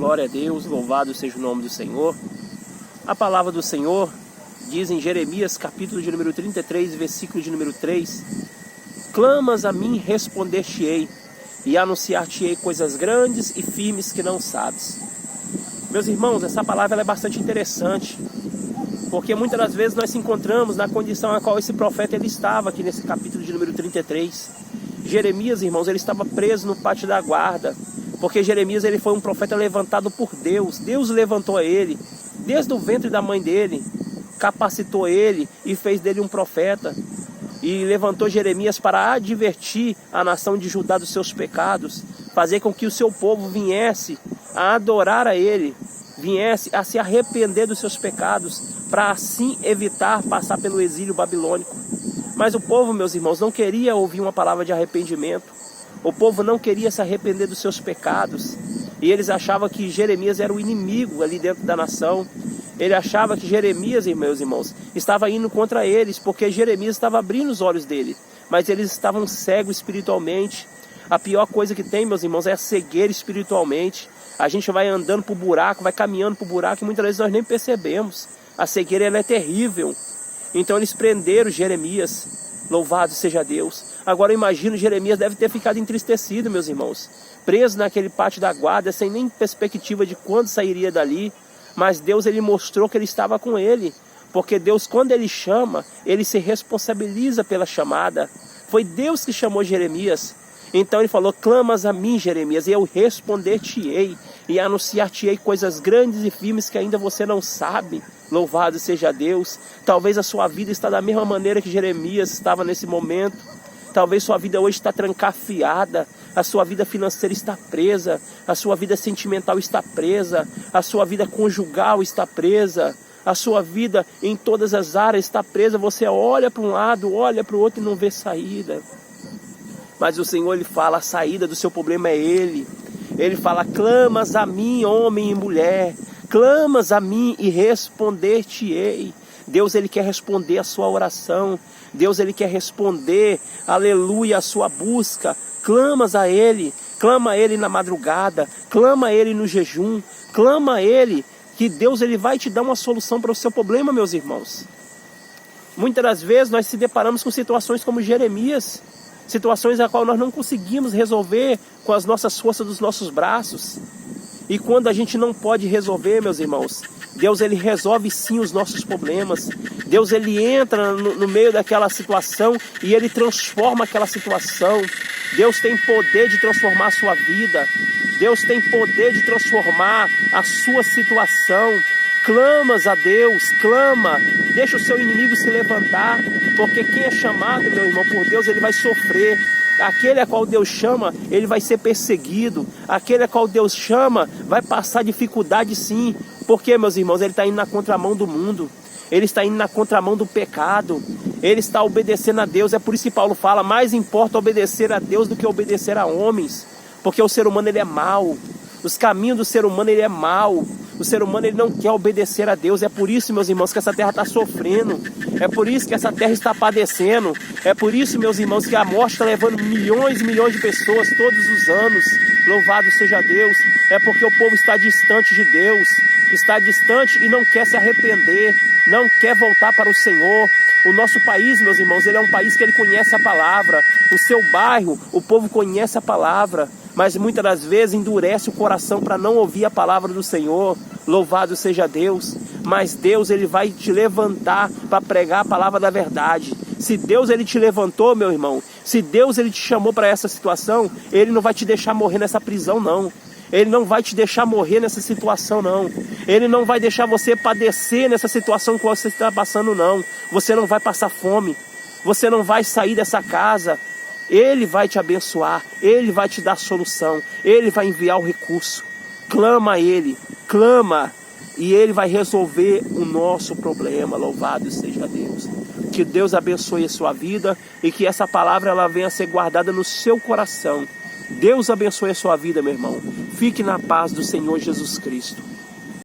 Glória a Deus, louvado seja o nome do Senhor. A palavra do Senhor diz em Jeremias, capítulo de número 33, versículo de número 3: Clamas a mim, responder-te-ei, e anunciar-te-ei coisas grandes e firmes que não sabes. Meus irmãos, essa palavra ela é bastante interessante, porque muitas das vezes nós se encontramos na condição a qual esse profeta ele estava aqui nesse capítulo de número 33. Jeremias, irmãos, ele estava preso no pátio da guarda, porque Jeremias ele foi um profeta levantado por Deus. Deus levantou ele, desde o ventre da mãe dele, capacitou ele e fez dele um profeta. E levantou Jeremias para advertir a nação de Judá dos seus pecados, fazer com que o seu povo viesse a adorar a ele, viesse a se arrepender dos seus pecados, para assim evitar passar pelo exílio babilônico. Mas o povo, meus irmãos, não queria ouvir uma palavra de arrependimento. O povo não queria se arrepender dos seus pecados. E eles achavam que Jeremias era o inimigo ali dentro da nação. Ele achava que Jeremias, meus irmãos, estava indo contra eles, porque Jeremias estava abrindo os olhos dele. Mas eles estavam cegos espiritualmente. A pior coisa que tem, meus irmãos, é a cegueira espiritualmente. A gente vai andando para o buraco, vai caminhando para o buraco e muitas vezes nós nem percebemos. A cegueira ela é terrível. Então eles prenderam Jeremias. Louvado seja Deus. Agora eu imagino, Jeremias deve ter ficado entristecido, meus irmãos, preso naquele pátio da guarda, sem nem perspectiva de quando sairia dali. Mas Deus ele mostrou que ele estava com ele, porque Deus, quando ele chama, ele se responsabiliza pela chamada. Foi Deus que chamou Jeremias. Então ele falou: clamas a mim, Jeremias, e eu responder-te-ei, e anunciar-te-ei coisas grandes e firmes que ainda você não sabe. Louvado seja Deus. Talvez a sua vida está da mesma maneira que Jeremias estava nesse momento. Talvez sua vida hoje está trancafiada. A sua vida financeira está presa. A sua vida sentimental está presa. A sua vida conjugal está presa. A sua vida em todas as áreas está presa. Você olha para um lado, olha para o outro e não vê saída. Mas o Senhor ele fala: a saída do seu problema é Ele. Ele fala: clamas a mim, homem e mulher. Clamas a mim e responder-te-ei. Deus ele quer responder a sua oração. Deus ele quer responder, aleluia, a sua busca. Clamas a Ele. Clama a Ele na madrugada. Clama a Ele no jejum. Clama a Ele, que Deus ele vai te dar uma solução para o seu problema, meus irmãos. Muitas das vezes nós se deparamos com situações como Jeremias. Situações a qual nós não conseguimos resolver com as nossas forças dos nossos braços. E quando a gente não pode resolver, meus irmãos, Deus ele resolve sim os nossos problemas. Deus ele entra no meio daquela situação e ele transforma aquela situação. Deus tem poder de transformar a sua vida. Deus tem poder de transformar a sua situação. Clamas a Deus, clama, deixa o seu inimigo se levantar, porque quem é chamado, meu irmão, por Deus, ele vai sofrer. Aquele a qual Deus chama, ele vai ser perseguido. Aquele a qual Deus chama, vai passar dificuldade sim. Porque, meus irmãos, ele está indo na contramão do mundo. Ele está indo na contramão do pecado. Ele está obedecendo a Deus. É por isso que Paulo fala: mais importa obedecer a Deus do que obedecer a homens. Porque o ser humano ele é mau. Os caminhos do ser humano ele é mau. O ser humano ele não quer obedecer a Deus. É por isso, meus irmãos, que essa terra está sofrendo. É por isso que essa terra está padecendo. É por isso, meus irmãos, que a morte está levando milhões e milhões de pessoas todos os anos. Louvado seja Deus. É porque o povo está distante de Deus. Está distante e não quer se arrepender. Não quer voltar para o Senhor. O nosso país, meus irmãos, ele é um país que ele conhece a palavra. O seu bairro, o povo conhece a palavra. Mas muitas das vezes endurece o coração para não ouvir a palavra do Senhor. Louvado seja Deus. Mas Deus ele vai te levantar para pregar a palavra da verdade. Se Deus ele te levantou, meu irmão, se Deus ele te chamou para essa situação, Ele não vai te deixar morrer nessa prisão, não. Ele não vai te deixar morrer nessa situação, não. Ele não vai deixar você padecer nessa situação que você está passando, não. Você não vai passar fome. Você não vai sair dessa casa. Ele vai te abençoar. Ele vai te dar solução. Ele vai enviar o recurso. Clama a Ele. Clama. E Ele vai resolver o nosso problema. Louvado seja Deus. Que Deus abençoe a sua vida e que essa palavra ela venha a ser guardada no seu coração. Deus abençoe a sua vida, meu irmão. Fique na paz do Senhor Jesus Cristo.